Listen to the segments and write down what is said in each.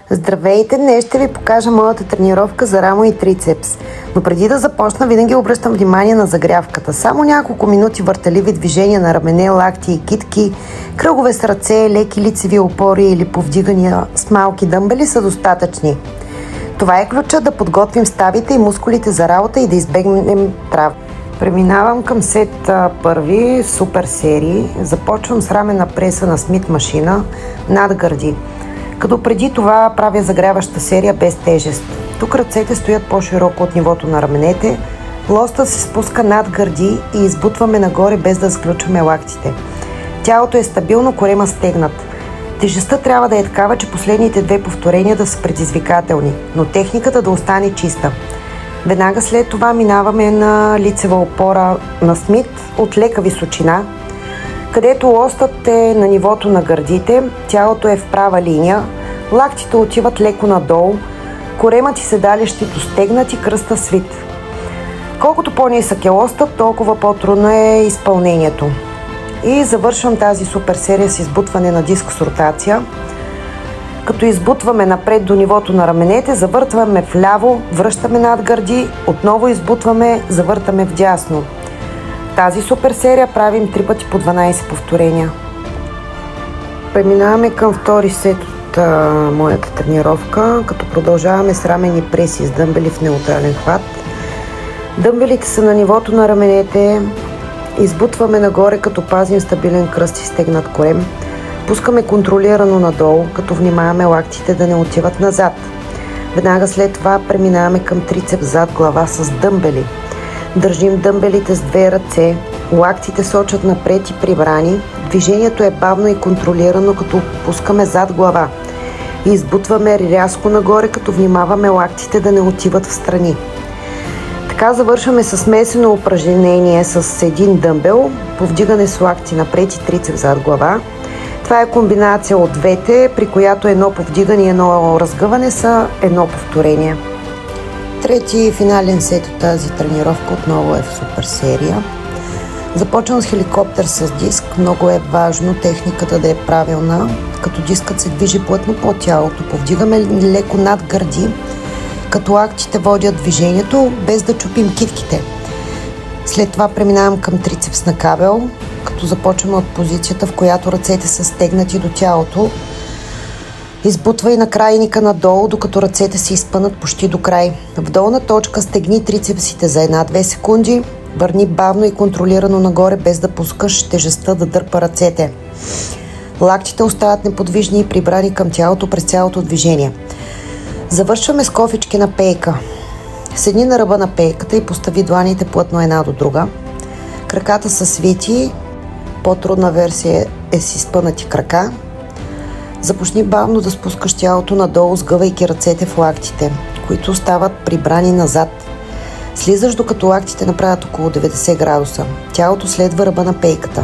Здравейте! Днес ще ви покажа моята тренировка за рамо и трицепс. Но преди да започна, винаги обръщам внимание на загрявката. Само няколко минути въртеливи движения на рамене, лакти и китки, кръгове с ръце, леки лицеви опори или повдигания с малки дъмбели са достатъчни. Това е ключът да подготвим ставите и мускулите за работа и да избегнем травми. Преминавам към сет първи, супер серии. Започвам с рамена преса на Смит машина над гърди. Като преди това правя загряваща серия без тежест. Тук ръцете стоят по-широко от нивото на раменете, лоста се спуска над гърди и избутваме нагоре без да сключваме лактите. Тялото е стабилно, корема стегнат. Тежестта трябва да е такава, че последните две повторения да са предизвикателни, но техниката да остане чиста. Веднага след това минаваме на лицева опора на Смит от лека височина, където лостът е на нивото на гърдите, тялото е в права линия, лактите отиват леко надолу, коремът и седалището стегнати, кръста свит. Колкото по-нисък е лостът, толкова по-трудно е изпълнението. И завършвам тази супер серия с избутване на диск с ротация. Като избутваме напред до нивото на раменете, завъртваме вляво, връщаме над гърди, отново избутваме, завъртаме вдясно. Тази супер серия правим 3 пъти по 12 повторения. Преминаваме към втори сет от моята тренировка, като продължаваме с рамени преси с дъмбели в неутрален хват. Дъмбелите са на нивото на раменете, избутваме нагоре, като пазим стабилен кръст и стегнат корем. Пускаме контролирано надолу, като внимаваме лактите да не отиват назад. Веднага след това преминаваме към трицепс зад глава с дъмбели. Държим дъмбелите с две ръце, лактите сочат напред и прибрани. Движението е бавно и контролирано, като пускаме зад глава. И избутваме рязко нагоре, като внимаваме лактите да не отиват в страни. Така завършваме с смесено упражнение с един дъмбел, повдигане с лакти напред и трицепс зад глава. Това е комбинация от двете, при която едно повдигане и едно разгъване са едно повторение. Трети финален сет от тази тренировка отново е в супер серия. Започвам с хеликоптер с диск. Много е важно техниката да е правилна, като дискът се движи плътно по тялото. Повдигаме леко над гърди, като лактите водят движението, без да чупим китките. След това преминавам към трицепс на кабел, като започваме от позицията, в която ръцете са стегнати до тялото. Избутва и на крайника надолу, докато ръцете се изпънат почти до край. В долна точка стегни трицепсите за 1-2 секунди, върни бавно и контролирано нагоре, без да пускаш тежестта да дърпа ръцете. Лактите остават неподвижни и прибрани към тялото през цялото движение. Завършваме с кофички на пейка. Седни на ръба на пейката и постави дланите плътно една до друга. Краката са свити, по-трудна версия е с изпънати крака. Започни бавно да спускаш тялото надолу, сгъвайки ръцете в лактите, които остават прибрани назад. Слизаш, докато лактите направят около 90 градуса. Тялото следва ръба на пейката.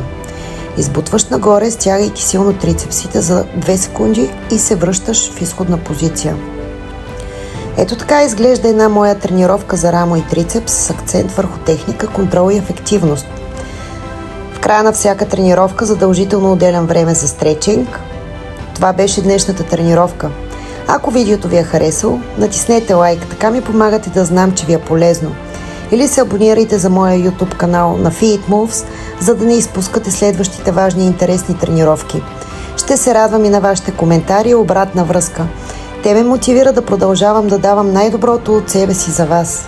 Избутваш нагоре, стягайки силно трицепсите за 2 секунди и се връщаш в изходна позиция. Ето така изглежда една моя тренировка за рамо и трицепс с акцент върху техника, контрол и ефективност. В края на всяка тренировка задължително отделям време за стречинг. Това беше днешната тренировка. Ако видеото ви е харесало, натиснете лайк, така ми помагате да знам, че ви е полезно. Или се абонирайте за моя YouTube канал на FitMoves, за да не изпускате следващите важни и интересни тренировки. Ще се радвам и на вашите коментари и обратна връзка. Те ме мотивира да продължавам да давам най-доброто от себе си за вас.